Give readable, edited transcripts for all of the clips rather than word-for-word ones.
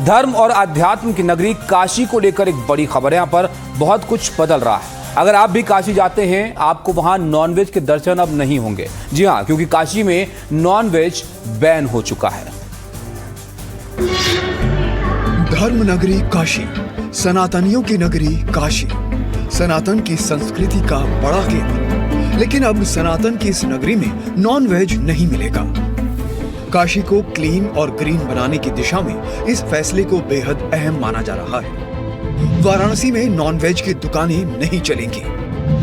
धर्म और अध्यात्म की नगरी काशी को लेकर एक बड़ी खबर है। यहाँ पर बहुत कुछ बदल रहा है। अगर आप भी काशी जाते हैं, आपको वहां नॉनवेज के दर्शन अब नहीं होंगे। जी हां, क्योंकि काशी में नॉनवेज बैन हो चुका है। धर्म नगरी काशी, सनातनियों की नगरी काशी, सनातन की संस्कृति का बड़ा केंद्र। लेकिन अब सनातन की इस नगरी में नॉनवेज नहीं मिलेगा। काशी को क्लीन और ग्रीन बनाने की दिशा में इस फैसले को बेहद अहम माना जा रहा है। वाराणसी में नॉनवेज की दुकानें नहीं चलेंगी।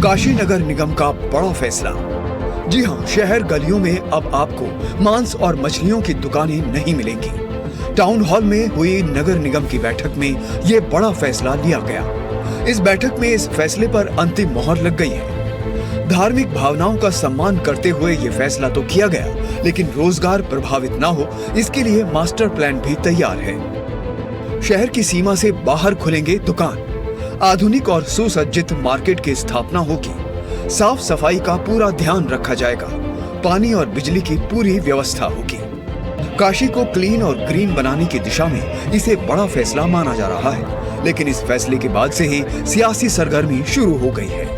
काशी नगर निगम का बड़ा फैसला। जी हां, शहर गलियों में अब आपको मांस और मछलियों की दुकानें नहीं मिलेंगी। टाउन हॉल में हुई नगर निगम की बैठक में ये बड़ा फैसला लिया गया। इस बैठक में इस फैसले पर अंतिम मोहर लग गई है। धार्मिक भावनाओं का सम्मान करते हुए ये फैसला तो किया गया, लेकिन रोजगार प्रभावित ना हो इसके लिए मास्टर प्लान भी तैयार है। शहर की सीमा से बाहर खुलेंगे दुकान। आधुनिक और सुसज्जित मार्केट की स्थापना होगी। साफ सफाई का पूरा ध्यान रखा जाएगा। पानी और बिजली की पूरी व्यवस्था होगी। काशी को क्लीन और ग्रीन बनाने की दिशा में इसे बड़ा फैसला माना जा रहा है, लेकिन इस फैसले के बाद से ही सियासी सरगर्मी शुरू हो गई है।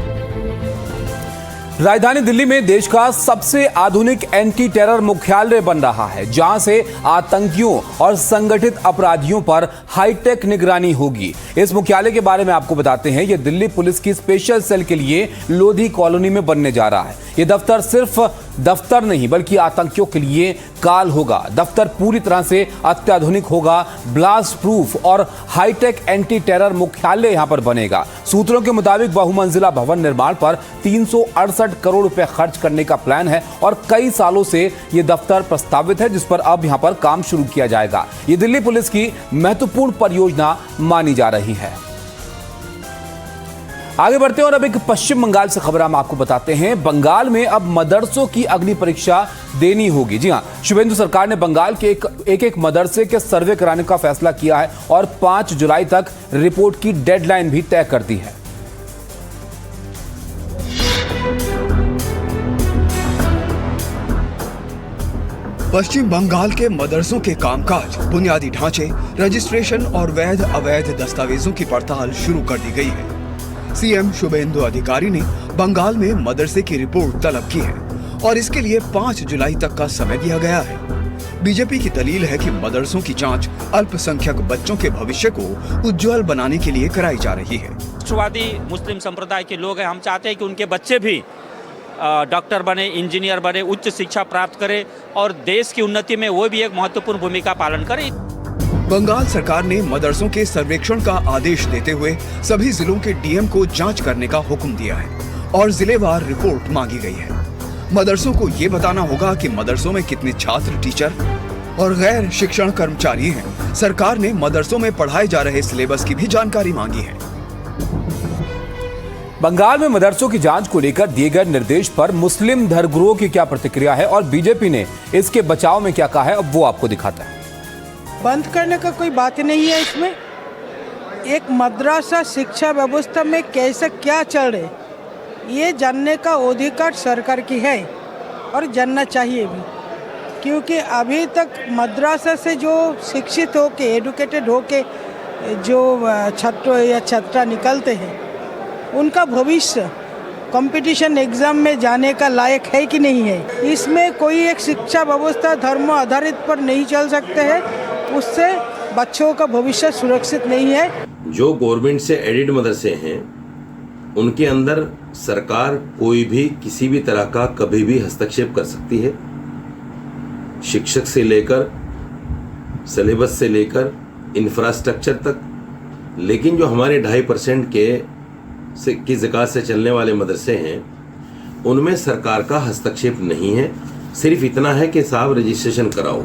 राजधानी दिल्ली में देश का सबसे आधुनिक एंटी टेरर मुख्यालय बन रहा है, जहां से आतंकियों और संगठित अपराधियों पर हाईटेक निगरानी होगी। इस मुख्यालय के बारे में आपको बताते हैं। यह दिल्ली पुलिस की स्पेशल सेल के लिए लोधी कॉलोनी में बनने जा रहा है। यह दफ्तर सिर्फ दफ्तर नहीं बल्कि आतंकियों के लिए काल होगा। दफ्तर पूरी तरह से अत्याधुनिक होगा। ब्लास्ट प्रूफ और हाईटेक एंटी टेरर मुख्यालय यहां पर बनेगा। सूत्रों के मुताबिक बहुमंजिला भवन निर्माण पर 368 करोड़ रुपए खर्च करने का प्लान है और कई सालों से यह दफ्तर प्रस्तावित है, जिस पर अब यहां पर काम शुरू किया जाएगा। यह दिल्ली पुलिस की महत्वपूर्ण परियोजना मानी जा रही है। आगे बढ़ते हैं और अब एक पश्चिम बंगाल से खबर हम आपको बताते हैं। बंगाल में अब मदरसों की अग्नि परीक्षा देनी होगी। जी हां, शुभेंदु सरकार ने बंगाल के एक मदरसे के सर्वे कराने का फैसला किया है और 5 जुलाई तक रिपोर्ट की डेडलाइन भी तय कर दी है। पश्चिम बंगाल के मदरसों के कामकाज, बुनियादी ढांचे, रजिस्ट्रेशन और वैध अवैध दस्तावेजों की पड़ताल शुरू कर दी गई है। सीएम शुभेंदु अधिकारी ने बंगाल में मदरसे की रिपोर्ट तलब की है और इसके लिए 5 जुलाई तक का समय दिया गया है। बीजेपी की दलील है कि मदरसों की जांच अल्पसंख्यक बच्चों के भविष्य को उज्जवल बनाने के लिए कराई जा रही है। राष्ट्रवादी मुस्लिम संप्रदाय के लोग हैं। हम चाहते हैं कि उनके बच्चे भी डॉक्टर बने, इंजीनियर बने, उच्च शिक्षा प्राप्त करें और देश की उन्नति में वो भी एक महत्वपूर्ण भूमिका पालन करें। बंगाल सरकार ने मदरसों के सर्वेक्षण का आदेश देते हुए सभी जिलों के डीएम को जांच करने का हुक्म दिया है और जिलेवार रिपोर्ट मांगी गई है। मदरसों को ये बताना होगा कि मदरसों में कितने छात्र, टीचर और गैर शिक्षण कर्मचारी हैं। सरकार ने मदरसों में पढ़ाए जा रहे सिलेबस की भी जानकारी मांगी है। बंगाल में मदरसों की जांच को लेकर दिए गए निर्देश पर मुस्लिम धर्मगुरुओं की क्या प्रतिक्रिया है और बीजेपी ने इसके बचाव में क्या कहा है, अब वो आपको दिखाता है। बंद करने का कोई बात नहीं है इसमें। एक मदरसा शिक्षा व्यवस्था में कैसे क्या चल रहे, ये जानने का अधिकार सरकार की है और जानना चाहिए भी, क्योंकि अभी तक मदरसा से जो शिक्षित होके, एडुकेटेड होके जो छात्र या छात्रा निकलते हैं, उनका भविष्य कंपटीशन एग्जाम में जाने का लायक है कि नहीं है। इसमें कोई एक शिक्षा व्यवस्था धर्म आधारित पर नहीं चल सकते हैं, उससे बच्चों का भविष्य सुरक्षित नहीं है। जो गवर्नमेंट से एडेड मदरसे हैं, उनके अंदर सरकार कोई भी किसी भी तरह का कभी भी हस्तक्षेप कर सकती है। शिक्षक से लेकर, सिलेबस से लेकर, इंफ्रास्ट्रक्चर तक। लेकिन जो हमारे 2.5% की ज़कात से चलने वाले मदरसे हैं, उनमें सरकार का हस्तक्षेप नहीं है। सिर्फ इतना है कि साहब रजिस्ट्रेशन कराओ।